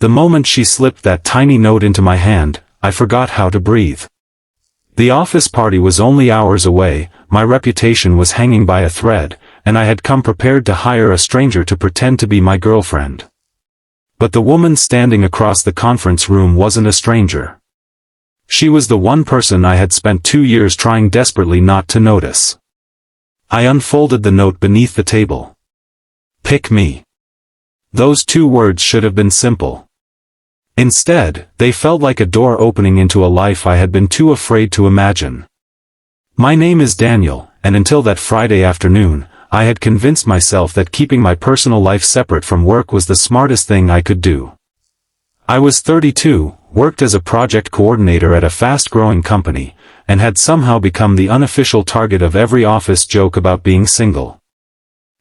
The moment she slipped that tiny note into my hand, I forgot how to breathe. The office party was only hours away, my reputation was hanging by a thread, and I had come prepared to hire a stranger to pretend to be my girlfriend. But the woman standing across the conference room wasn't a stranger. She was the one person I had spent 2 years trying desperately not to notice. I unfolded the note beneath the table. Pick me. Those 2 words should have been simple. Instead, they felt like a door opening into a life I had been too afraid to imagine. My name is Daniel, and until that Friday afternoon, I had convinced myself that keeping my personal life separate from work was the smartest thing I could do. I was 32, worked as a project coordinator at a fast-growing company, and had somehow become the unofficial target of every office joke about being single.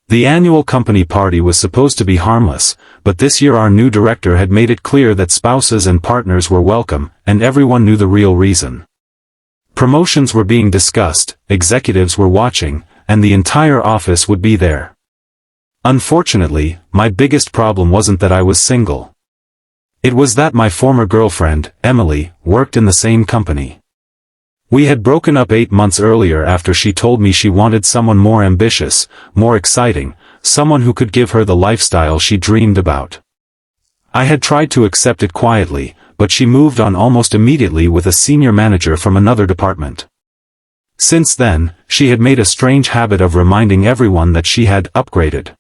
The annual company party was supposed to be harmless, but this year our new director had made it clear that spouses and partners were welcome, and everyone knew the real reason. Promotions were being discussed, executives were watching, and the entire office would be there. Unfortunately, my biggest problem wasn't that I was single. It was that my former girlfriend, Emily, worked in the same company. We had broken up 8 months earlier after she told me she wanted someone more ambitious, more exciting, someone who could give her the lifestyle she dreamed about. I had tried to accept it quietly, but she moved on almost immediately with a senior manager from another department. Since then, she had made a strange habit of reminding everyone that she had upgraded.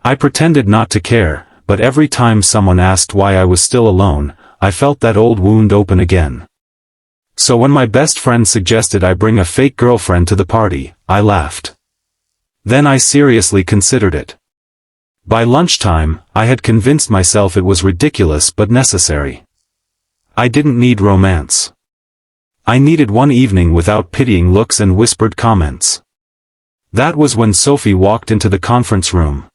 I pretended not to care, but every time someone asked why I was still alone, I felt that old wound open again. So when my best friend suggested I bring a fake girlfriend to the party, I laughed. Then I seriously considered it. By lunchtime, I had convinced myself it was ridiculous but necessary. I didn't need romance. I needed one evening without pitying looks and whispered comments. That was when Sophie walked into the conference room.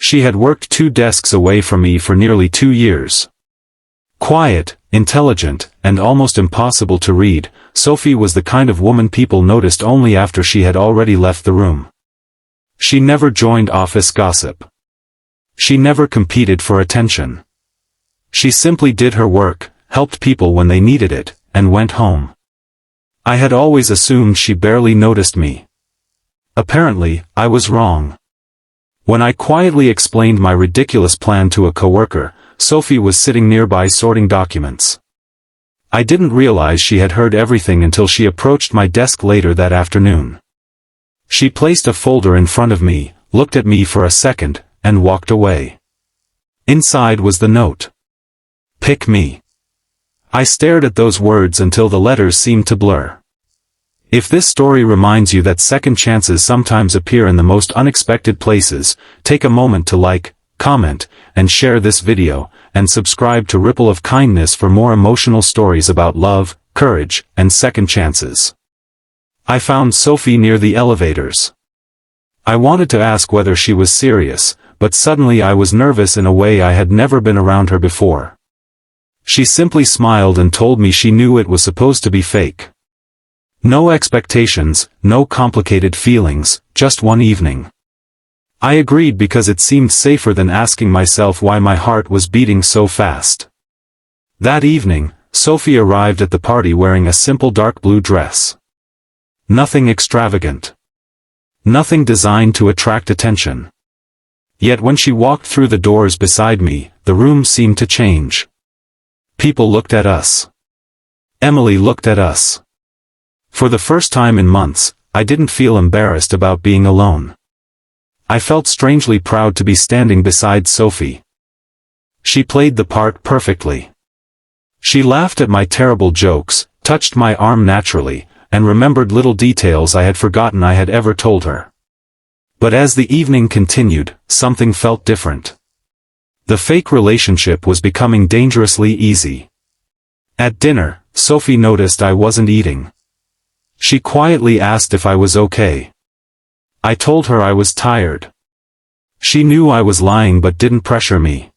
She had worked 2 desks away from me for nearly 2 years. Quiet, intelligent, and almost impossible to read, Sophie was the kind of woman people noticed only after she had already left the room. She never joined office gossip. She never competed for attention. She simply did her work, helped people when they needed it, and went home. I had always assumed she barely noticed me. Apparently, I was wrong. When I quietly explained my ridiculous plan to a coworker, Sophie was sitting nearby sorting documents. I didn't realize she had heard everything until she approached my desk later that afternoon. She placed a folder in front of me, looked at me for a second, and walked away. Inside was the note. Pick me. I stared at those words until the letters seemed to blur. If this story reminds you that second chances sometimes appear in the most unexpected places, take a moment to like, comment, and share this video, and subscribe to Ripple of Kindness for more emotional stories about love, courage, and second chances. I found Sophie near the elevators. I wanted to ask whether she was serious, but suddenly I was nervous in a way I had never been around her before. She simply smiled and told me she knew it was supposed to be fake. No expectations, no complicated feelings, just one evening. I agreed because it seemed safer than asking myself why my heart was beating so fast. That evening, Sophie arrived at the party wearing a simple dark blue dress. Nothing extravagant. Nothing designed to attract attention. Yet when she walked through the doors beside me, the room seemed to change. People looked at us. Emily looked at us. For the first time in months, I didn't feel embarrassed about being alone. I felt strangely proud to be standing beside Sophie. She played the part perfectly. She laughed at my terrible jokes, touched my arm naturally, and remembered little details I had forgotten I had ever told her. But as the evening continued, something felt different. The fake relationship was becoming dangerously easy. At dinner, Sophie noticed I wasn't eating. She quietly asked if I was okay. I told her I was tired. She knew I was lying but didn't pressure me.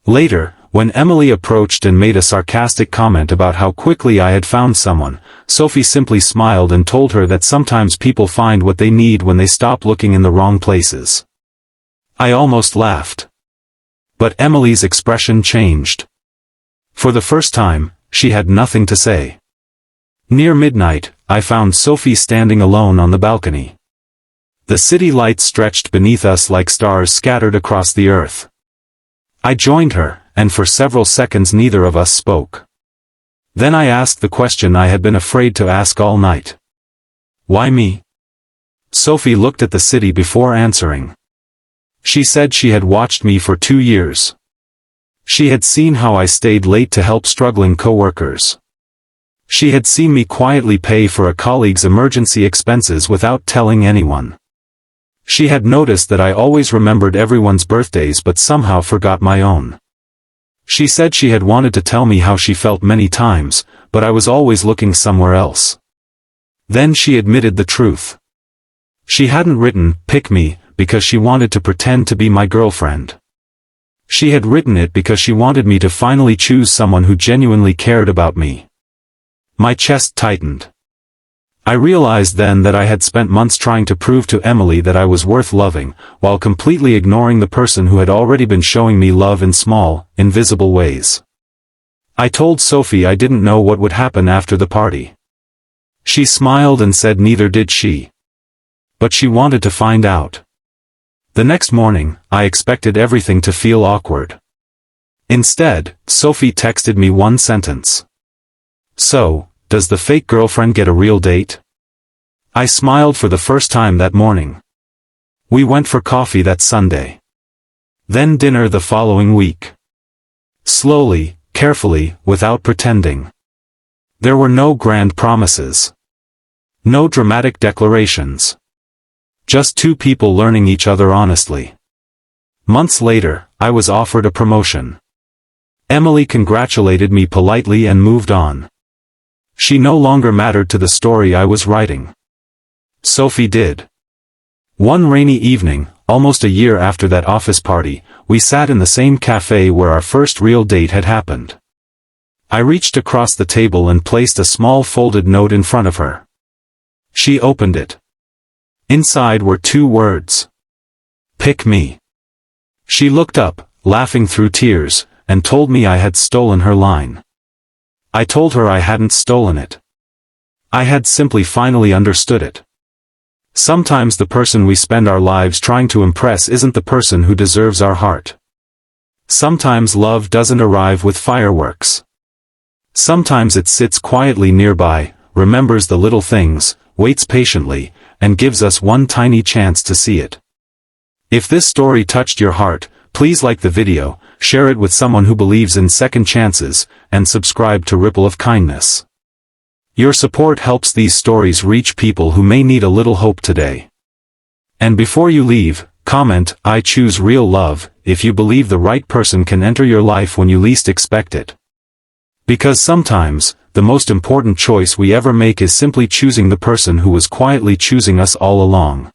Later, when Emily approached and made a sarcastic comment about how quickly I had found someone, Sophie simply smiled and told her that sometimes people find what they need when they stop looking in the wrong places. I almost laughed. But Emily's expression changed. For the first time, she had nothing to say. Near midnight, I found Sophie standing alone on the balcony. The city lights stretched beneath us like stars scattered across the earth. I joined her, and for several seconds neither of us spoke. Then I asked the question I had been afraid to ask all night. Why me? Sophie looked at the city before answering. She said she had watched me for 2 years. She had seen how I stayed late to help struggling coworkers. She had seen me quietly pay for a colleague's emergency expenses without telling anyone. She had noticed that I always remembered everyone's birthdays but somehow forgot my own. She said she had wanted to tell me how she felt many times, but I was always looking somewhere else. Then she admitted the truth. She hadn't written, "Pick me," because she wanted to pretend to be my girlfriend. She had written it because she wanted me to finally choose someone who genuinely cared about me. My chest tightened. I realized then that I had spent months trying to prove to Emily that I was worth loving, while completely ignoring the person who had already been showing me love in small, invisible ways. I told Sophie I didn't know what would happen after the party. She smiled and said neither did she. But she wanted to find out. The next morning, I expected everything to feel awkward. Instead, Sophie texted me one sentence. "So, does the fake girlfriend get a real date?" I smiled for the first time that morning. We went for coffee that Sunday. Then dinner the following week. Slowly, carefully, without pretending. There were no grand promises. No dramatic declarations. Just two people learning each other honestly. Months later, I was offered a promotion. Emily congratulated me politely and moved on. She no longer mattered to the story I was writing. Sophie did. One rainy evening, almost a year after that office party, we sat in the same cafe where our first real date had happened. I reached across the table and placed a small folded note in front of her. She opened it. Inside were 2 words. "Pick me." She looked up, laughing through tears, and told me I had stolen her line. I told her I hadn't stolen it. I had simply finally understood it. Sometimes the person we spend our lives trying to impress isn't the person who deserves our heart. Sometimes love doesn't arrive with fireworks. Sometimes it sits quietly nearby, remembers the little things, waits patiently, and gives us one tiny chance to see it. If this story touched your heart, please like the video, share it with someone who believes in second chances, and subscribe to Ripple of Kindness. Your support helps these stories reach people who may need a little hope today. And before you leave, comment, "I choose real love," if you believe the right person can enter your life when you least expect it. Because sometimes, the most important choice we ever make is simply choosing the person who was quietly choosing us all along.